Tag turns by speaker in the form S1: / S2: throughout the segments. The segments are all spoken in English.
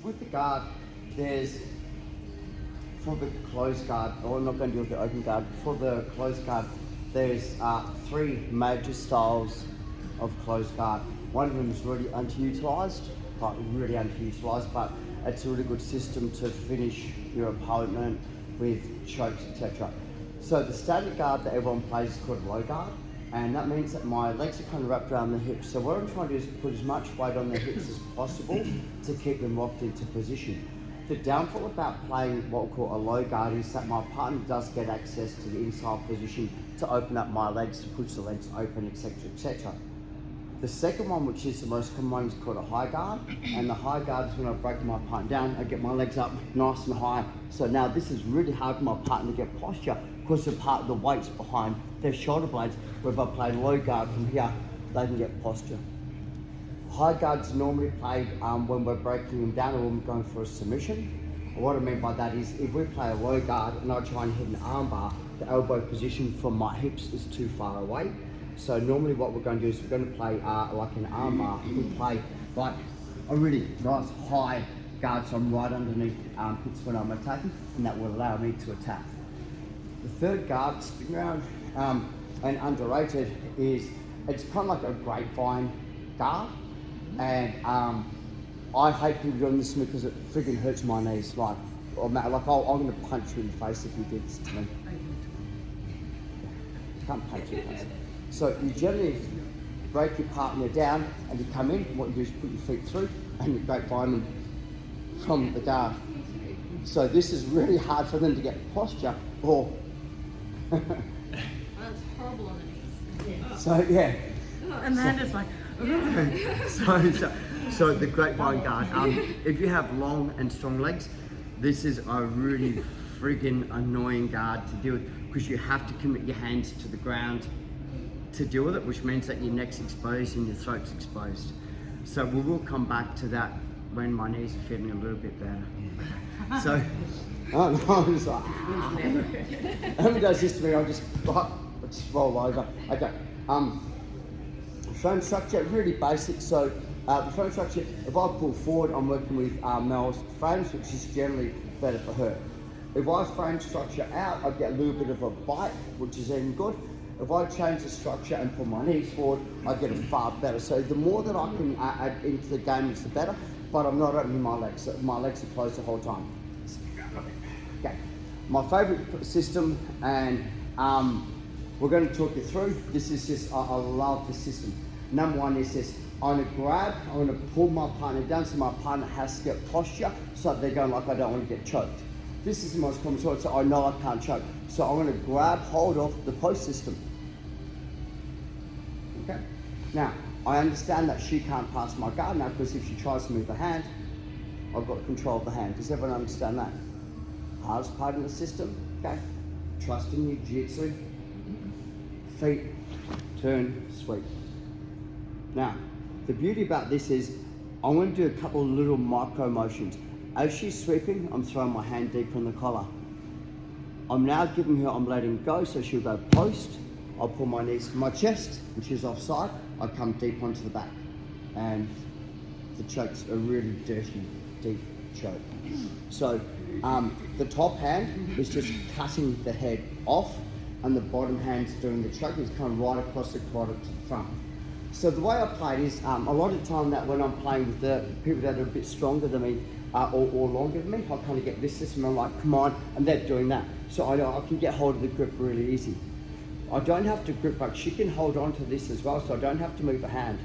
S1: with the guard, there's, for the closed guard, or I'm not going to deal with the open guard, for the closed guard, there's 3 major styles of closed guard. One of them is really underutilised, but it's a really good system to finish your opponent with chokes, etc. So the standard guard that everyone plays is called low guard, and that means that my legs are kind of wrapped around the hips. So what I'm trying to do is put as much weight on the hips as possible to keep them locked into position. The downfall about playing what we call a low guard is that my partner does get access to the inside position to open up my legs, to push the legs open, etc, etc. The second one, which is the most common one, is called a high guard, and the high guard is when I break my partner down, I get my legs up nice and high. So now this is really hard for my partner to get posture because the weight's behind their shoulder blades, where if I play low guard from here, they can get posture. High guard's normally played when we're breaking them down or when we're going for a submission. And what I mean by that is if we play a low guard and I try and hit an arm bar, the elbow position from my hips is too far away. So normally what we're going to do is we're going to play like an arm bar. We play like a really nice high guard, so I'm right underneath the armpits when I'm attacking, and that will allow me to attack. The third guard, spin round, and underrated, is it's kind of like a grapevine guard, and I hate people doing this to me because it friggin' hurts my knees. Like I'm going to punch you in the face if you did this to me. Can't punch you in the face. So you generally break your partner down and you come in, and what you do is put your feet through and you grapevine them from the guard. So this is really hard for them to get posture or...
S2: That's horrible on the knees. Yeah.
S1: So yeah.
S3: And then it's like...
S1: So the grapevine guard, if you have long and strong legs, this is a really friggin' annoying guard to deal with because you have to commit your hands to the ground to deal with it, which means that your neck's exposed and your throat's exposed. So we will come back to that when my knees are feeling a little bit better. So, I'm just like, whoever does this to me, I'll just roll over. Okay, frame structure, really basic. So the frame structure, if I pull forward, I'm working with Mel's frames, which is generally better for her. If I frame structure out, I get a little bit of a bite, which is even good. If I change the structure and put my knees forward, I get a far better. So the more that I can add into the game is the better, but I'm not opening my legs. So my legs are closed the whole time. Okay, my favorite system, and we're going to talk you through. This is just, I love the system. Number one is this, I'm going to grab, I'm going to pull my partner down so my partner has to get posture so they're going like I don't want to get choked. This is the most common sort, so I know I can't choke. So I'm going to grab hold of the post system. Okay. Now, I understand that she can't pass my guard now because if she tries to move the hand, I've got control of the hand. Does everyone understand that? Hardest part in the system, okay? Trust in your jiu-jitsu. Feet, turn, sweep. Now, the beauty about this is I'm going to do a couple of little micro motions. As she's sweeping, I'm throwing my hand deep on the collar. I'm now giving her, I'm letting go, so she'll go post. I'll pull my knees to my chest, and she's offside. I come deep onto the back. And the choke's a really dirty, deep choke. So the top hand is just cutting the head off, and the bottom hand's doing the choke. It's kind of right across the carotid to the front. So the way I play it is, a lot of the time that when I'm playing with the people that are a bit stronger than me, or longer than me, I kind of get this system, I'm like, come on, and they're doing that. So I know I can get hold of the grip really easy. I don't have to grip, but she can hold on to this as well, so I don't have to move a hand.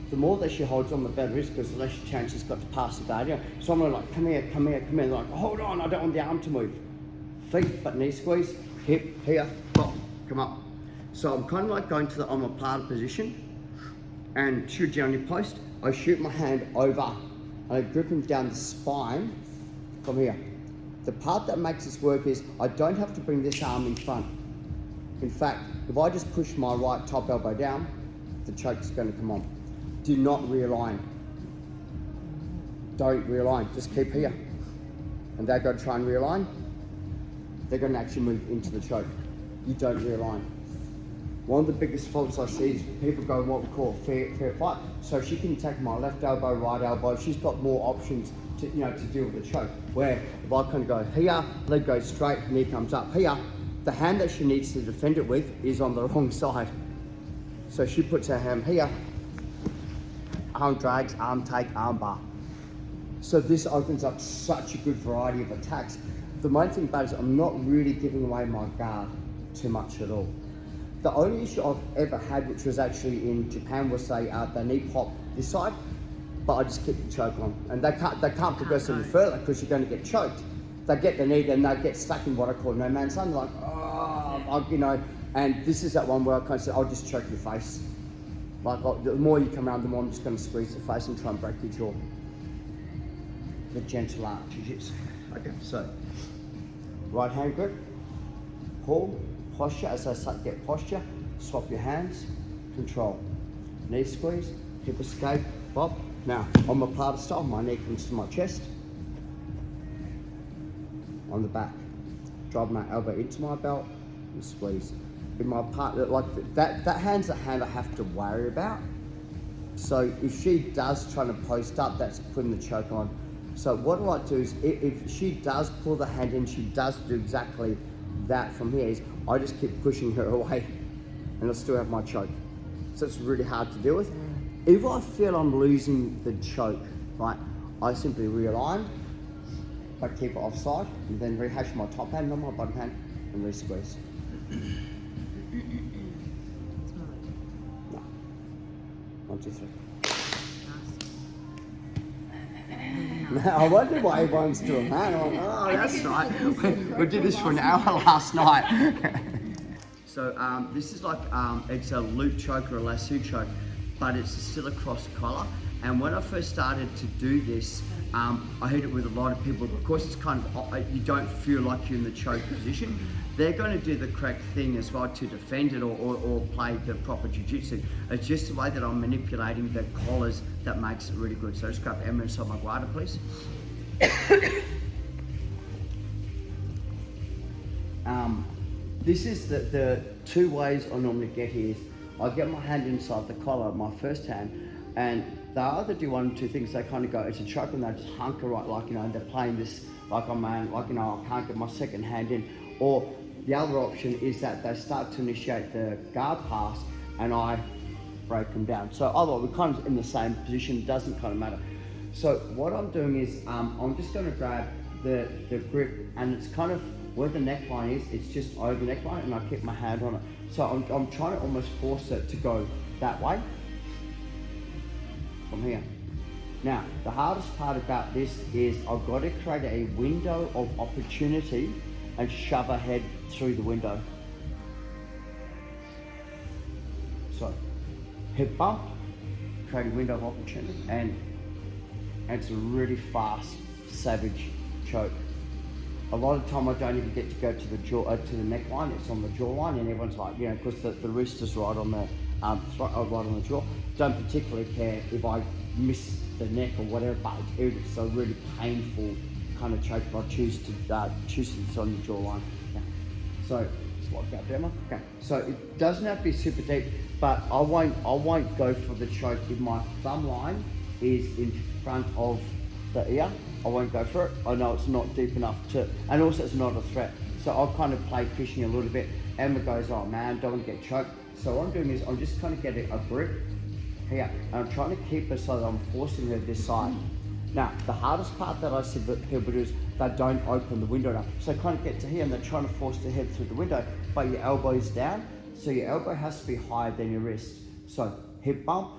S1: The more that she holds on, the better it is, because the less chance she's got to pass the guard. So I'm like, come here, come here, come here. They're like, hold on, I don't want the arm to move. Feet, but knee squeeze, hip, here, pop, come up. So I'm kind of like going to the omoplata position, and she'll generally post. I shoot my hand over, and I grip him down the spine from here. The part that makes this work is I don't have to bring this arm in front. In fact, if I just push my right top elbow down, the choke's going to come on. Do not realign. Don't realign, just keep here. And they're going to try and realign. They're going to actually move into the choke. You don't realign. One of the biggest faults I see is people go what we call a fair fight. So she can take my left elbow, right elbow. She's got more options to to deal with the choke. Where if I kind of go here, leg goes straight, knee comes up here, the hand that she needs to defend it with is on the wrong side. So she puts her hand here, arm drags, arm take, arm bar. So this opens up such a good variety of attacks. The main thing about it is I'm not really giving away my guard too much at all. The only issue I've ever had, which was actually in Japan, was they knee pop this side, but I just keep the choke on, and they can't progress any further because you're going to get choked. They get the knee, then they get stuck in what I call no man's land, like And this is that one where I kind of said, I'll just choke your face. Like the more you come around, the more I'm just going to squeeze the face and try and break your jaw. The gentle art jiu-jitsu. Okay, so right hand grip, pull. Posture, as I start to get posture, swap your hands, control. Knee squeeze, hip escape, bob. Now, on my Plata style, my knee comes to my chest. On the back. Drive my elbow into my belt and squeeze. In my partner, like that hand's a hand I have to worry about. So if she does try to post up, that's putting the choke on. So what I like to do is, if she does pull the hand in, she does do exactly that from here, is I just keep pushing her away and I still have my choke. So it's really hard to deal with. If I feel I'm losing the choke, right, I simply realign, I keep it offside, and then rehash my top hand on my bottom hand and re-squeeze. No. 1, 2, 3. I wonder why everyone's doing that. I'm like, oh, that's right. We did this for an hour last night. So this is like, it's a loop choke or a lasso choke, but it's still a cross collar. And when I first started to do this, I hit it with a lot of people. Of course, it's kind of, you don't feel like you're in the choke position. They're going to do the correct thing as well to defend it or play the proper jiu-jitsu. It's just the way that I'm manipulating the collars that makes it really good. So just grab Emma inside my guarda, please. This is the two ways I normally get here. Is I get my hand inside the collar, my first hand, and they either do one or two things. They kind of go, it's a choke, and they just hunker right, like, they're playing this like I'm man, like, I can't get my second hand in. Or the other option is that they start to initiate the guard pass and I break them down. So otherwise we're kind of in the same position, it doesn't kind of matter. So what I'm doing is I'm just going to grab the grip, and it's kind of where the neckline is, it's just over the neckline, and I keep my hand on it. So I'm trying to almost force it to go that way from here. Now, the hardest part about this is I've got to create a window of opportunity and shove her head through the window. So, hip bump, create a window of opportunity, and it's a really fast, savage choke. A lot of time I don't even get to go to the jaw, to the neckline. It's on the jawline, and everyone's like, because the wrist is right on the right on the jaw. Don't particularly care if I miss the neck or whatever, but it's a really painful kind of choke if I choose to it's on the jawline. Okay. So just lock that down. Okay. So it doesn't have to be super deep, but I won't go for the choke if my thumb line is in front of the ear. I won't go for it. I know it's not deep enough to, and also it's not a threat. So I'll kind of play fishing a little bit. Emma goes, oh man, don't want to get choked. So what I'm doing is I'm just kind of getting a grip here, and I'm trying to keep her so that I'm forcing her this side. Now, the hardest part that I see people do is they don't open the window enough. So kind of get to here and they're trying to force their head through the window, but your elbow's down. So your elbow has to be higher than your wrist. So hip bump,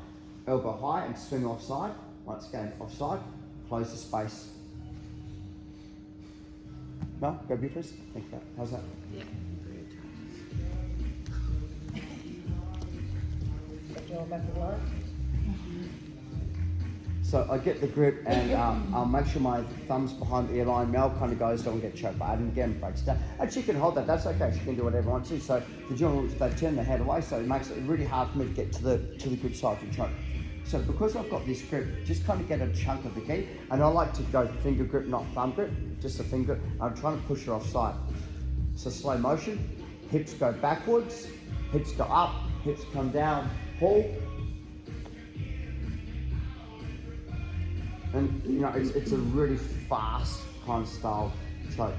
S1: elbow high and swing offside. Once again, offside, close the space. No, go be please. Think that. How's that?
S2: Yeah.
S1: So I get the grip and I'll make sure my thumb's behind the ear line. Mel kind of goes, don't get choked, but I didn't get him breaks down. And she can hold that, that's okay, she can do whatever wants to. So the general, they turn their head away, so it makes it really hard for me to get to the good side to choke. So because I've got this grip, just kind of get a chunk of the gi, and I like to go finger grip, not thumb grip, just a finger. I'm trying to push her offside. So slow motion, hips go backwards, hips go up, hips come down, pull. And you know, it's a really fast kind of style choke.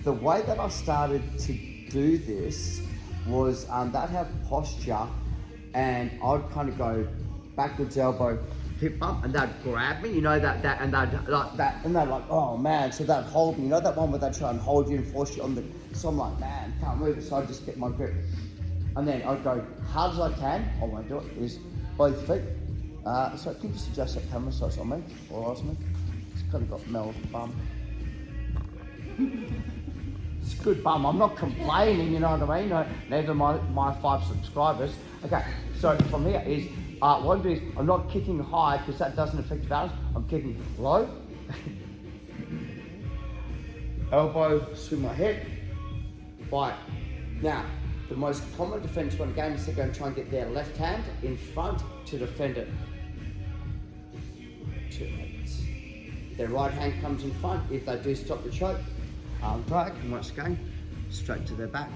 S1: The way that I started to do this was they'd have posture, and I'd kind of go backwards elbow, hip bump, and they'd grab me, you know, and they'd like that, and they're like, oh man, so they'd hold me, you know, that one where they try and hold you and force you on the, so I'm like, man, can't move it, so I just get my grip. And then I'd go hard as I can, I won't do it, is both feet. So can you just adjust that camera so it's on me, or else me? It's kind of got Mel's bum. It's a good bum, I'm not complaining, you know what I mean? No, neither my 5 subscribers. Okay, so from here is, what I'm doing is, I'm not kicking high because that doesn't affect the balance. I'm kicking low. Elbow, swing my head. Right. Now, the most common defense when again is they're going to try and get their left hand in front to defend it. 2 minutes. Their right hand comes in front. If they do stop the choke, arm drag, and once again, straight to their back.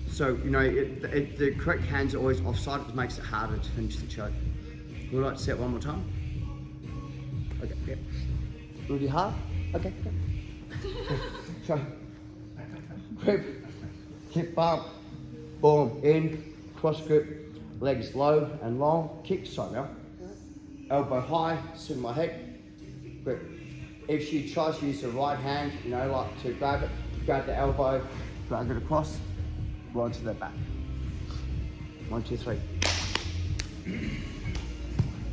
S1: So, you know, the correct hands are always offside, it makes it harder to finish the choke. Would you like to say it one more time? Okay, yeah. Really hard? Okay, yeah. So, grip, hip bump, boom, in, cross grip, legs low and long, kick, sorry now. Elbow high, swing my head, grip. If she tries to use the right hand, you know, like to grab it, grab the elbow, drag it across, right to their back. 1, 2, 3.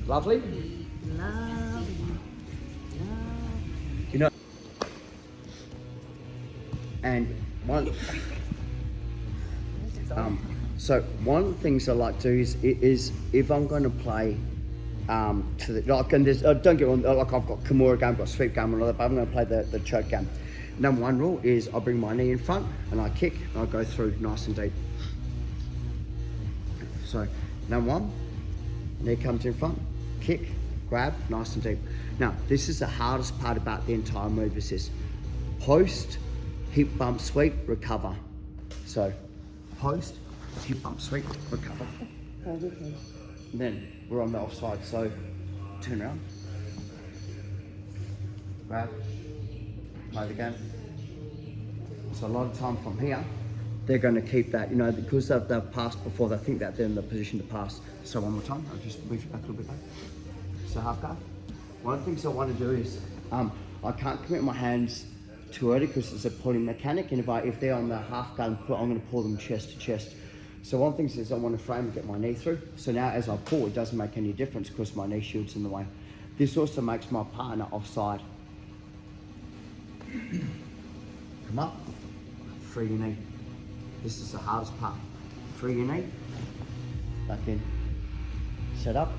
S1: Lovely?
S2: Lovely.
S1: You know, and so one of the things I like to do is if I'm going to play to the, like, and there's, don't get on, like I've got Kimura game, I've got sweep game and all that, but I'm going to play the choke game. Number 1 rule is I bring my knee in front and I kick and I go through nice and deep. So, number 1, knee comes in front, kick, grab, nice and deep. Now, this is the hardest part about the entire move is this. Post, hip bump, sweep, recover. So, post, hip bump, sweep, recover. And then we're on the offside, so turn around, grab, play the game. So a lot of time from here, they're going to keep that, you know, because they've passed before, they think that they're in the position to pass. So one more time, I'll just move it back a little bit back. So half guard. One of the things I want to do is, I can't commit my hands too early because it's a pulling mechanic, and if they're on the half guard, I'm going to pull them chest to chest. So one of the things is I want to frame and get my knee through. So now as I pull, it doesn't make any difference because my knee shield's in the way. This also makes my partner offside. Come up, free your knee. This is the hardest part. Free your knee, back in, set up,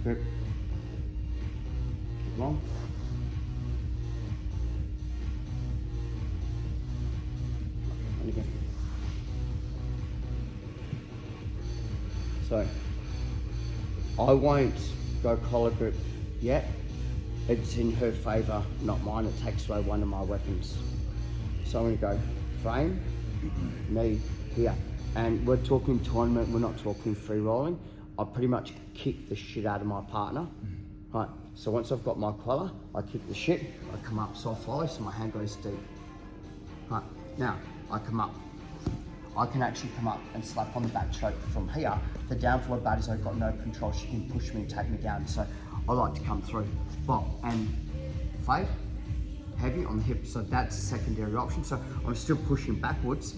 S1: grip, keep long. And again. So, I won't go collar grip yet. It's in her favour, not mine. It takes away one of my weapons. So I'm going to go frame, knee, here. And we're talking tournament, we're not talking free rolling. I pretty much kick the shit out of my partner. Right, so once I've got my collar, I kick the shit, I come up soft volley, so my hand goes deep. Right, now I come up. I can actually come up and slap on the back choke from here. The downfall of that is I've got no control. She can push me and take me down. So I like to come through. Bop and fade, heavy on the hip. So that's a secondary option. So I'm still pushing backwards.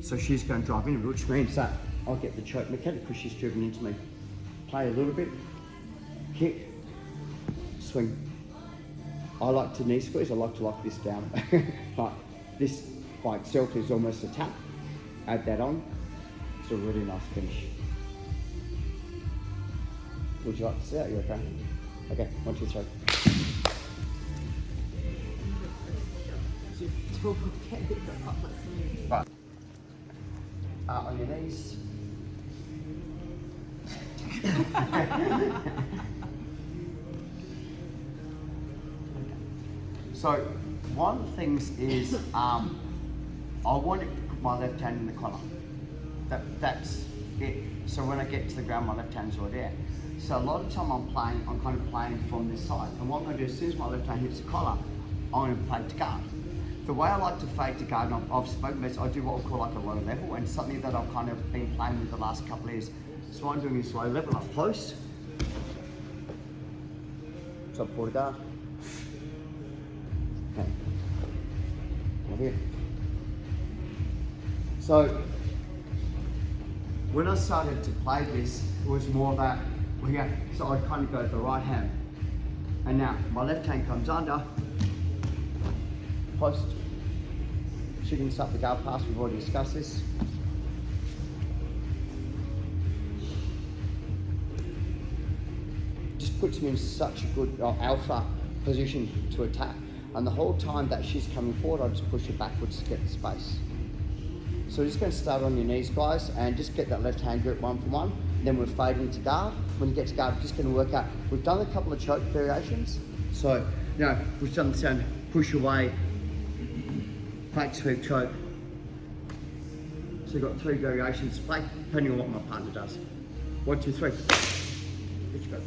S1: So she's going to drive in, which means that I'll get the choke mechanic because she's driven into me. Play a little bit, kick, swing. I like to knee squeeze. I like to lock this down. But this by itself is almost a tap. Add that on, it's a really nice finish. Would you like to see that? You okay? Okay, 1, 2, 3. Right. On your knees. So, one of the things is, I want to put my left hand in the collar. That's it. So when I get to the ground, my left hand's already there. So a lot of the time I'm kind of playing from this side. And what I'm going to do, as soon as my left hand hits the collar, I'm going to fade to guard. The way I like to fade to guard, and I've spoken about this, I do what I call like a low level, and something that I've kind of been playing with the last couple of years. So what I'm doing is low level up close. So I pull to guard. Okay. Right here. So when I started to play this, it was more that, well, yeah, so I'd kind of go to the right hand. And now my left hand comes under, post. She can start the guard pass, we've already discussed this. Just puts me in such a good alpha position to attack. And the whole time that she's coming forward, I just push her backwards to get the space. So we're just going to start on your knees, guys, and just get that left hand grip 1-for-1. Then we're fading to guard. When you get to guard, we're just going to work out. We've done a couple of choke variations. So, you know, we've done the sound push away, fake sweep choke. So we've got 3 variations to play, depending on what my partner does. 1, 2, 3. Let's go.